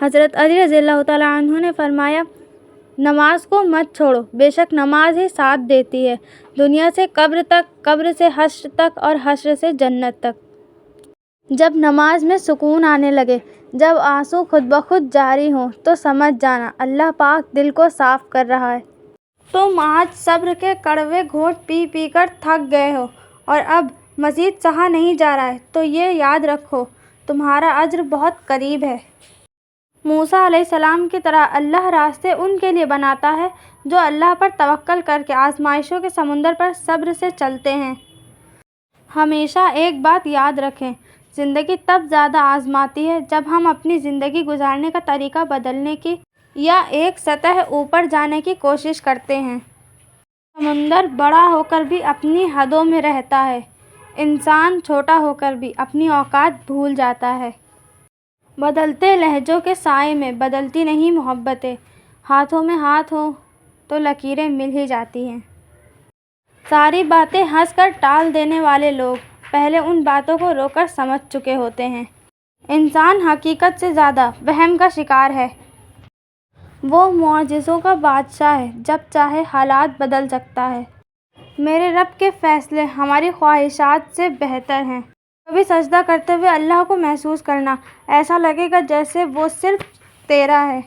حضرت علی رضی اللہ تعالیٰ عنہ نے فرمایا، نماز کو مت چھوڑو، بے شک نماز ہی ساتھ دیتی ہے دنیا سے قبر تک، قبر سے حشر تک اور حشر سے جنت تک۔ جب نماز میں سکون آنے لگے، جب آنسو خود بخود جاری ہوں تو سمجھ جانا اللہ پاک دل کو صاف کر رہا ہے۔ تم آج صبر کے کڑوے گھونٹ پی پی کر تھک گئے ہو اور اب مزید سہا نہیں جا رہا ہے تو یہ یاد رکھو تمہارا اجر بہت قریب ہے۔ موسیٰ علیہ السلام کی طرح اللہ راستے ان کے لیے بناتا ہے جو اللہ پر توکل کر کے آزمائشوں کے سمندر پر صبر سے چلتے ہیں۔ ہمیشہ ایک بات یاد رکھیں، زندگی تب زیادہ آزماتی ہے جب ہم اپنی زندگی گزارنے کا طریقہ بدلنے کی یا ایک سطح اوپر جانے کی کوشش کرتے ہیں۔ سمندر بڑا ہو کر بھی اپنی حدوں میں رہتا ہے، انسان چھوٹا ہو کر بھی اپنی اوقات بھول جاتا ہے۔ بدلتے لہجوں کے سائے میں بدلتی نہیں محبتیں، ہاتھوں میں ہاتھ ہو تو لکیریں مل ہی جاتی ہیں۔ ساری باتیں ہنس کر ٹال دینے والے لوگ پہلے ان باتوں کو رو کر سمجھ چکے ہوتے ہیں۔ انسان حقیقت سے زیادہ وہم کا شکار ہے۔ وہ معجزوں کا بادشاہ ہے، جب چاہے حالات بدل سکتا ہے۔ میرے رب کے فیصلے ہماری خواہشات سے بہتر ہیں۔ کبھی سجدہ کرتے ہوئے اللہ کو محسوس کرنا، ایسا لگے گا جیسے وہ صرف تیرا ہے۔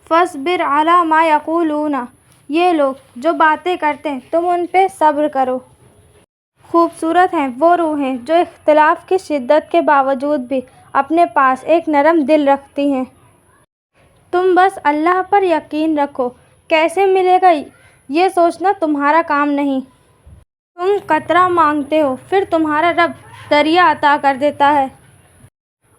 فاصبر علی ما یقولون، یہ لوگ جو باتیں کرتے ہیں تم ان پہ صبر کرو۔ خوبصورت ہیں وہ روحیں جو اختلاف کی شدت کے باوجود بھی اپنے پاس ایک نرم دل رکھتی ہیں۔ تم بس اللہ پر یقین رکھو، کیسے ملے گا یہ سوچنا تمہارا کام نہیں۔ تم قطرہ مانگتے ہو، پھر تمہارا رب دریا عطا کر دیتا ہے۔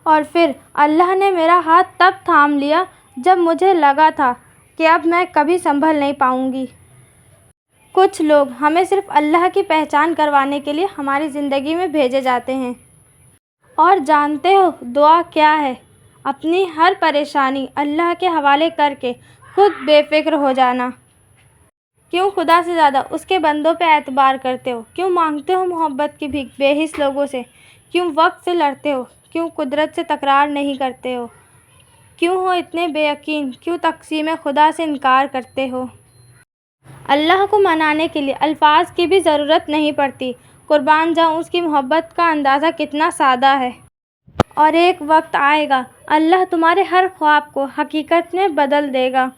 اور پھر اللہ نے میرا ہاتھ تب تھام لیا جب مجھے لگا تھا کہ اب میں کبھی سنبھل نہیں پاؤں گی۔ کچھ لوگ ہمیں صرف اللہ کی پہچان کروانے کے لیے ہماری زندگی میں بھیجے جاتے ہیں۔ اور جانتے ہو دعا کیا ہے؟ اپنی ہر پریشانی اللہ کے حوالے کر کے خود بے فکر ہو جانا۔ کیوں خدا سے زیادہ اس کے بندوں پہ اعتبار کرتے ہو؟ کیوں مانگتے ہو محبت کی بھیک بے حس لوگوں سے؟ کیوں وقت سے لڑتے ہو؟ کیوں قدرت سے تکرار نہیں کرتے ہو؟ کیوں ہو اتنے بے یقین؟ کیوں تقسیم خدا سے انکار کرتے ہو؟ اللہ کو منانے کے لیے الفاظ کی بھی ضرورت نہیں پڑتی، قربان جاؤں اس کی محبت کا اندازہ کتنا سادہ ہے۔ اور ایک وقت آئے گا اللہ تمہارے ہر خواب کو حقیقت میں بدل دے گا۔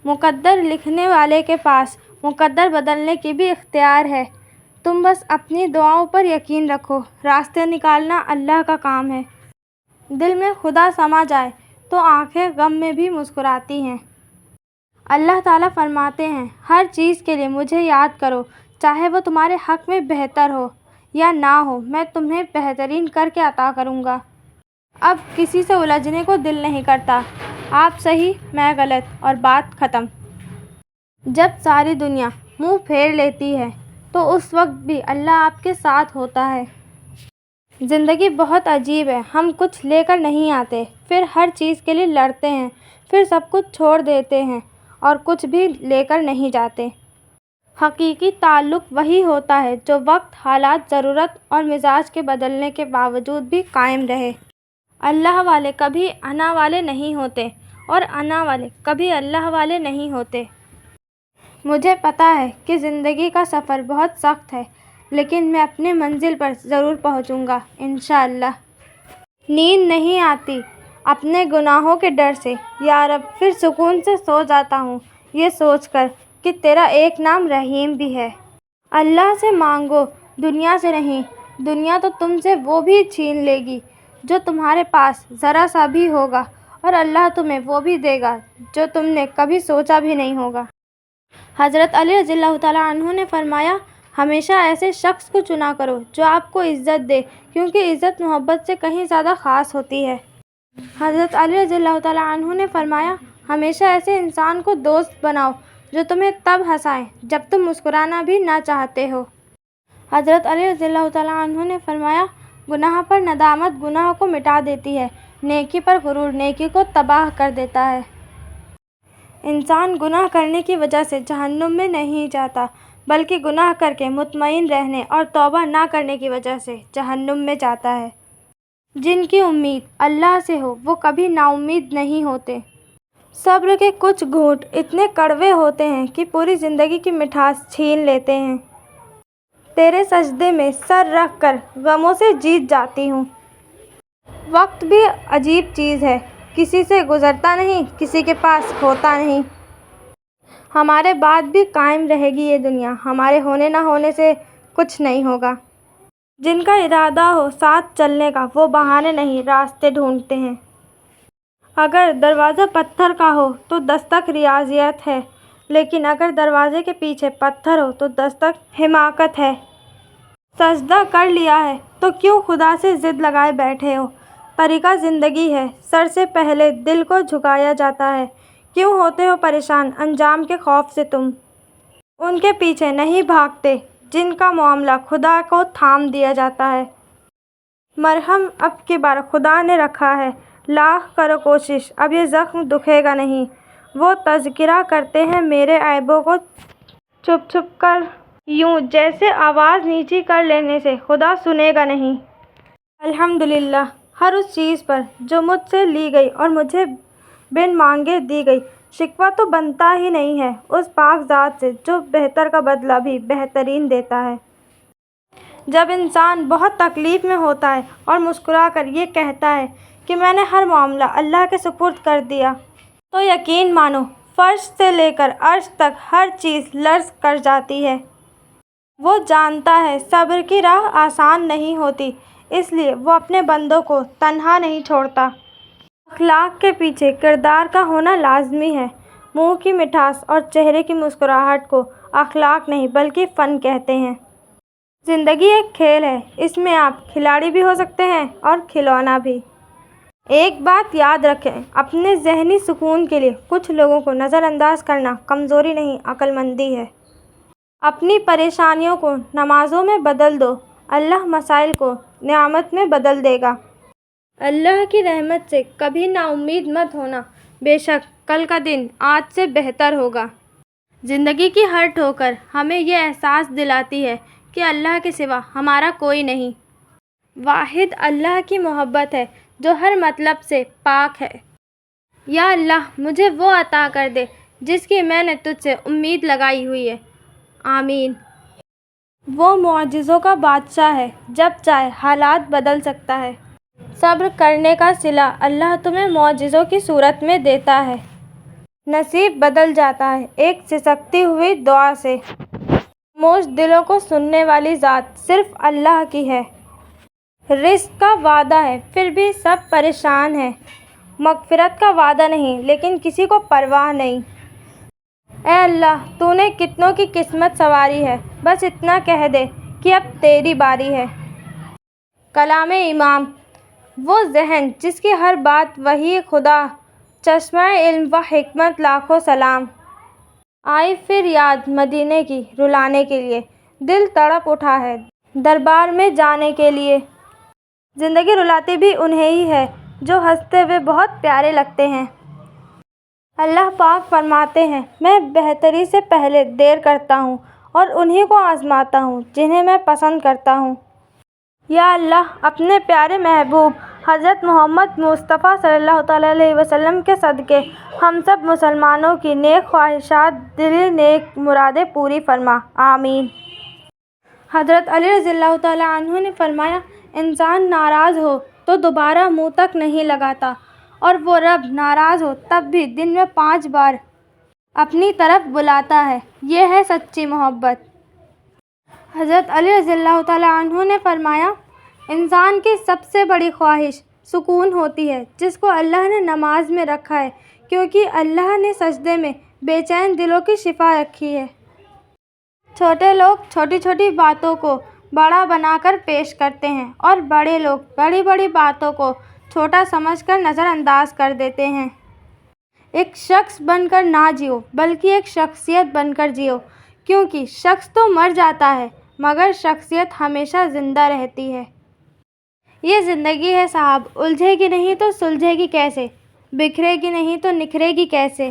مقدر لکھنے والے کے پاس مقدر بدلنے کی بھی اختیار ہے۔ تم بس اپنی دعاؤں پر یقین رکھو، راستے نکالنا اللہ کا کام ہے۔ دل میں خدا سما جائے تو آنکھیں غم میں بھی مسکراتی ہیں۔ اللہ تعالیٰ فرماتے ہیں، ہر چیز کے لیے مجھے یاد کرو، چاہے وہ تمہارے حق میں بہتر ہو یا نہ ہو، میں تمہیں بہترین کر کے عطا کروں گا۔ اب کسی سے الجھنے کو دل نہیں کرتا، آپ صحیح میں غلط اور بات ختم۔ جب ساری دنیا منہ پھیر لیتی ہے تو اس وقت بھی اللہ آپ کے ساتھ ہوتا ہے۔ زندگی بہت عجیب ہے، ہم کچھ لے کر نہیں آتے، پھر ہر چیز کے لیے لڑتے ہیں، پھر سب کچھ چھوڑ دیتے ہیں اور کچھ بھی لے کر نہیں جاتے۔ حقیقی تعلق وہی ہوتا ہے جو وقت، حالات، ضرورت اور مزاج کے بدلنے کے باوجود بھی قائم رہے۔ اللہ والے کبھی انا والے نہیں ہوتے اور انا والے کبھی اللہ والے نہیں ہوتے۔ مجھے پتہ ہے کہ زندگی کا سفر بہت سخت ہے، لیکن میں اپنی منزل پر ضرور پہنچوں گا انشاءاللہ۔ نیند نہیں آتی اپنے گناہوں کے ڈر سے، یا رب پھر سکون سے سو جاتا ہوں یہ سوچ کر کہ تیرا ایک نام رحیم بھی ہے۔ اللہ سے مانگو، دنیا سے نہیں، دنیا تو تم سے وہ بھی چھین لے گی جو تمہارے پاس ذرا سا بھی ہوگا، اور اللہ تمہیں وہ بھی دے گا جو تم نے کبھی سوچا بھی نہیں ہوگا۔ حضرت علی رضی اللہ تعالیٰ عنہ نے فرمایا، ہمیشہ ایسے شخص کو چنا کرو جو آپ کو عزت دے، کیونکہ عزت محبت سے کہیں زیادہ خاص ہوتی ہے۔ حضرت علی رضی اللہ تعالیٰ عنہ نے فرمایا، ہمیشہ ایسے انسان کو دوست بناؤ جو تمہیں تب ہنسائے جب تم مسکرانا بھی نہ چاہتے ہو۔ حضرت علی رضی اللہ تعالیٰ عنہ نے فرمایا، گناہ پر ندامت گناہ کو مٹا دیتی ہے، نیکی پر غرور نیکی کو تباہ کر دیتا ہے۔ انسان گناہ کرنے کی وجہ سے جہنم میں نہیں جاتا، بلکہ گناہ کر کے مطمئن رہنے اور توبہ نہ کرنے کی وجہ سے جہنم میں جاتا ہے۔ جن کی امید اللہ سے ہو وہ کبھی نا امید نہیں ہوتے۔ صبر کے کچھ گھونٹ اتنے کڑوے ہوتے ہیں کہ پوری زندگی کی مٹھاس چھین لیتے ہیں۔ تیرے سجدے میں سر رکھ کر غموں سے جیت جاتی ہوں۔ وقت بھی عجیب چیز ہے، کسی سے گزرتا نہیں، کسی کے پاس ہوتا نہیں۔ ہمارے بعد بھی قائم رہے گی یہ دنیا، ہمارے ہونے نہ ہونے سے کچھ نہیں ہوگا۔ جن کا ارادہ ہو ساتھ چلنے کا وہ بہانے نہیں راستے ڈھونڈتے ہیں۔ اگر دروازہ پتھر کا ہو تو دستک ریاضیات ہے، لیکن اگر دروازے کے پیچھے پتھر ہو تو دستک حماقت ہے۔ سجدہ کر لیا ہے تو کیوں خدا سے ضد لگائے بیٹھے ہو؟ طریقہ زندگی ہے، سر سے پہلے دل کو جھکایا جاتا ہے۔ کیوں ہوتے ہو پریشان انجام کے خوف سے تم؟ ان کے پیچھے نہیں بھاگتے جن کا معاملہ خدا کو تھام دیا جاتا ہے۔ مرہم اب کی بار خدا نے رکھا ہے، لاکھ کرو کوشش اب یہ زخم دکھے گا نہیں۔ وہ تذکرہ کرتے ہیں میرے عیبوں کو چھپ چھپ کر، یوں جیسے آواز نیچی کر لینے سے خدا سنے گا نہیں۔ الحمدللہ ہر اس چیز پر جو مجھ سے لی گئی اور مجھے بن مانگے دی گئی۔ شکوہ تو بنتا ہی نہیں ہے اس پاک ذات سے جو بہتر کا بدلہ بھی بہترین دیتا ہے۔ جب انسان بہت تکلیف میں ہوتا ہے اور مسکرا کر یہ کہتا ہے کہ میں نے ہر معاملہ اللہ کے سپرد کر دیا، تو یقین مانو فرش سے لے کر عرش تک ہر چیز لرز کر جاتی ہے۔ وہ جانتا ہے صبر کی راہ آسان نہیں ہوتی، اس لیے وہ اپنے بندوں کو تنہا نہیں چھوڑتا۔ اخلاق کے پیچھے کردار کا ہونا لازمی ہے۔ منہ کی مٹھاس اور چہرے کی مسکراہٹ کو اخلاق نہیں بلکہ فن کہتے ہیں۔ زندگی ایک کھیل ہے، اس میں آپ کھلاڑی بھی ہو سکتے ہیں اور کھلونا بھی۔ ایک بات یاد رکھیں، اپنے ذہنی سکون کے لیے کچھ لوگوں کو نظر انداز کرنا کمزوری نہیں عقل مندی ہے۔ اپنی پریشانیوں کو نمازوں میں بدل دو، اللہ مسائل کو نعمت میں بدل دے گا۔ اللہ کی رحمت سے کبھی نا امید مت ہونا، بے شک کل کا دن آج سے بہتر ہوگا۔ زندگی کی ہر ٹھوکر ہمیں یہ احساس دلاتی ہے کہ اللہ کے سوا ہمارا کوئی نہیں۔ واحد اللہ کی محبت ہے جو ہر مطلب سے پاک ہے۔ یا اللہ مجھے وہ عطا کر دے جس کی میں نے تجھ سے امید لگائی ہوئی ہے، آمین۔ وہ معجزوں کا بادشاہ ہے، جب چاہے حالات بدل سکتا ہے۔ صبر کرنے کا صلہ اللہ تمہیں معجزوں کی صورت میں دیتا ہے۔ نصیب بدل جاتا ہے ایک سسکتی ہوئی دعا سے۔ خاموش دلوں کو سننے والی ذات صرف اللہ کی ہے۔ رزق کا وعدہ ہے پھر بھی سب پریشان ہیں، مغفرت کا وعدہ نہیں لیکن کسی کو پرواہ نہیں۔ اے اللہ تو نے کتنوں کی قسمت سنواری ہے، بس اتنا کہہ دے کہ اب تیری باری ہے۔ کلام امام، وہ ذہن جس کی ہر بات وحی خدا، چشمہ علم و حکمت لاکھوں سلام۔ آئی پھر یاد مدینے کی رلانے کے لیے، دل تڑپ اٹھا ہے دربار میں جانے کے لیے۔ زندگی رلاتی بھی انہیں ہی ہے جو ہنستے ہوئے بہت پیارے لگتے ہیں۔ اللہ پاک فرماتے ہیں میں بہتری سے پہلے دیر کرتا ہوں اور انہی کو آزماتا ہوں جنہیں میں پسند کرتا ہوں۔ یا اللہ اپنے پیارے محبوب حضرت محمد مصطفیٰ صلی اللہ تعالیٰ علیہ وسلم کے صدقے ہم سب مسلمانوں کی نیک خواہشات، دلی نیک مرادیں پوری فرما، آمین۔ حضرت علی رضی اللہ تعالیٰ عنہ نے فرمایا انسان ناراض ہو تو دوبارہ منہ تک نہیں لگاتا، اور وہ رب ناراض ہو تب بھی دن میں 5 بار اپنی طرف بلاتا ہے، یہ ہے سچی محبت۔ حضرت علی رضی اللہ تعالیٰ عنہ نے فرمایا انسان کی سب سے بڑی خواہش سکون ہوتی ہے جس کو اللہ نے نماز میں رکھا ہے، کیونکہ اللہ نے سجدے میں بے چین دلوں کی شفا رکھی ہے۔ چھوٹے لوگ چھوٹی چھوٹی باتوں کو بڑا بنا کر پیش کرتے ہیں اور بڑے لوگ بڑی بڑی باتوں کو چھوٹا سمجھ کر نظر انداز کر دیتے ہیں۔ ایک شخص بن کر نہ جیو بلکہ ایک شخصیت بن کر جیو، کیونکہ شخص تو مر جاتا ہے مگر شخصیت ہمیشہ زندہ رہتی ہے۔ یہ زندگی ہے صاحب، الجھے گی نہیں تو سلجھے گی کیسے، بکھرے گی نہیں تو نکھرے گی کیسے۔